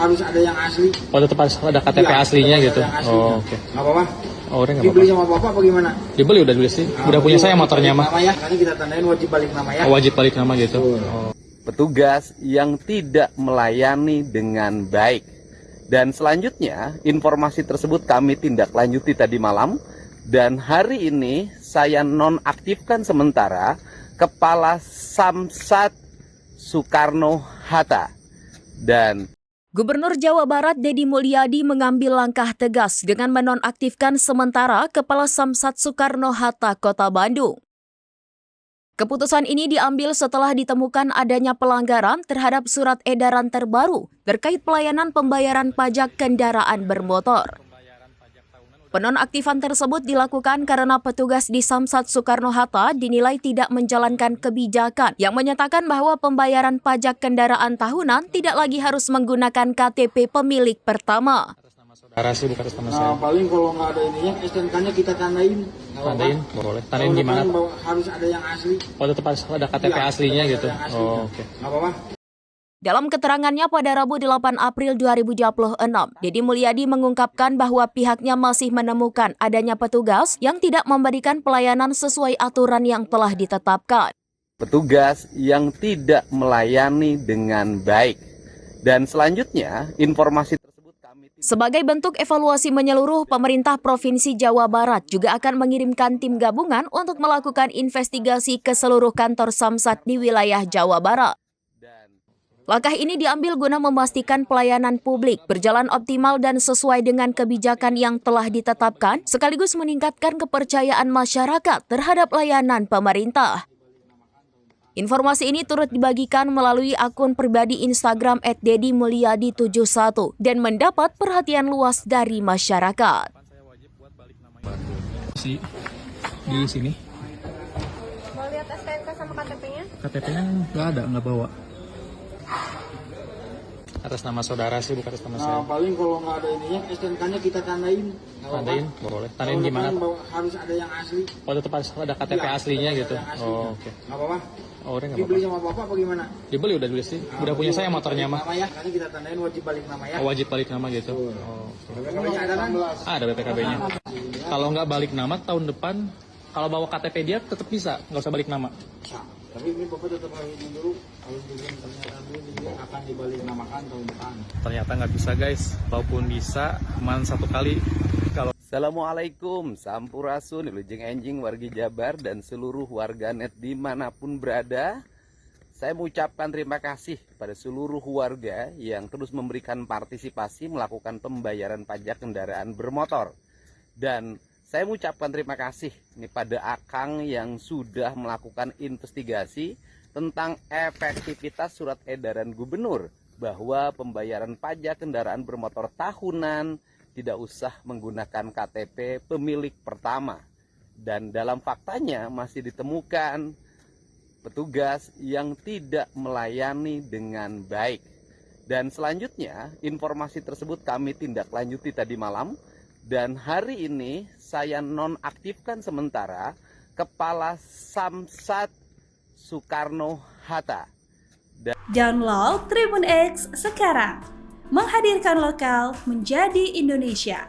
harus ada yang asli. Oh, tetap harus ada KTP Iya, aslinya tetap gitu. ada yang asli. Oh, oke. Nggak apa-apa. Oh, udah nggak Dibeli apa-apa. sama bapak apa gimana? Dibeli udah sih. Udah punya saya motornya mah. Nama ya, nanti kita tandain wajib balik nama ya. Oh, wajib balik nama gitu. Oh. Petugas yang tidak melayani dengan baik. Dan selanjutnya, informasi tersebut kami tindak lanjuti tadi malam. Dan hari ini saya nonaktifkan sementara Kepala Samsat Soekarno-Hatta. Dan Gubernur Jawa Barat Deddy Mulyadi mengambil langkah tegas dengan menonaktifkan sementara Kepala Samsat Soekarno-Hatta Kota Bandung. Keputusan ini diambil setelah ditemukan adanya pelanggaran terhadap surat edaran terbaru terkait pelayanan pembayaran pajak kendaraan bermotor. Penonaktifan tersebut dilakukan karena petugas di Samsat Soekarno-Hatta dinilai tidak menjalankan kebijakan yang menyatakan bahwa pembayaran pajak kendaraan tahunan tidak lagi harus menggunakan KTP pemilik pertama. Saudara sih, bukan atas nama Nah, saya. paling kalau nggak ada ininya, STNK-nya kita tandain. Nggak apa-apa. Tandain, boleh. Tandain Tahun gimana? depan harus ada yang asli. Oh, tetap harus ada KTP Iya, aslinya tetap gitu. ada yang asli. Oh, oke. Nggak apa-apa. Dalam keterangannya pada Rabu 8 April 2026, Deddy Mulyadi mengungkapkan bahwa pihaknya masih menemukan adanya petugas yang tidak memberikan pelayanan sesuai aturan yang telah ditetapkan. petugas yang tidak melayani dengan baik. Dan selanjutnya, informasi tersebut kami Sebagai bentuk evaluasi menyeluruh, pemerintah Provinsi Jawa Barat juga akan mengirimkan tim gabungan untuk melakukan investigasi ke seluruh kantor Samsat di wilayah Jawa Barat. Langkah ini diambil guna memastikan pelayanan publik berjalan optimal dan sesuai dengan kebijakan yang telah ditetapkan, sekaligus meningkatkan kepercayaan masyarakat terhadap layanan pemerintah. Informasi ini turut dibagikan melalui akun pribadi Instagram @deddymulyadi71 dan mendapat perhatian luas dari masyarakat. Di sini Mau lihat STNK sama KTP-nya? KTP-nya nggak ada, nggak bawa. Atas nama saudara sih, bukan atas nama saya. Nah, paling kalau nggak ada ininya, STNK-nya kita tandain. Nggak apa-apa. Tandain, boleh. Tandain Tahun gimana? depan harus ada yang asli. Oh, tetap harus ada KTP Iya, aslinya tetap gitu. ada yang asli. Oh, oke. Nggak apa-apa. Oh, udah nggak Dibeli apa-apa. sama bapak apa gimana? Dibeli udah sih. Udah punya saya motornya mah. Nama ya, nanti kita tandain wajib balik nama ya. Oh, wajib balik nama gitu. Oh, oke. BPKB-nya ada kan? Ada BPKB-nya. Kalau nggak balik nama tahun depan, kalau bawa KTP dia tetap bisa, nggak usah balik nama. Bisa. Tapi ini bapak tetap harus dulu, harus bikin pernyataan dulu dia akan dibalik namakan tahun depan. Ternyata nggak bisa guys, walaupun bisa, cuma satu kali. Kalau Assalamualaikum, Sampurasun, Wilujeng Enjing, wargi Jabar, dan seluruh warganet dimanapun berada. Saya mengucapkan terima kasih kepada seluruh warga yang terus memberikan partisipasi melakukan pembayaran pajak kendaraan bermotor. Dan saya mengucapkan terima kasih ini pada Akang yang sudah melakukan investigasi tentang efektivitas surat edaran gubernur bahwa pembayaran pajak kendaraan bermotor tahunan tidak usah menggunakan KTP pemilik pertama. Dan dalam faktanya masih ditemukan petugas yang tidak melayani dengan baik. Dan selanjutnya, informasi tersebut kami tindak lanjuti tadi malam. Dan hari ini saya nonaktifkan sementara Kepala Samsat Soekarno-Hatta. Download Tribun X sekarang, menghadirkan lokal menjadi Indonesia.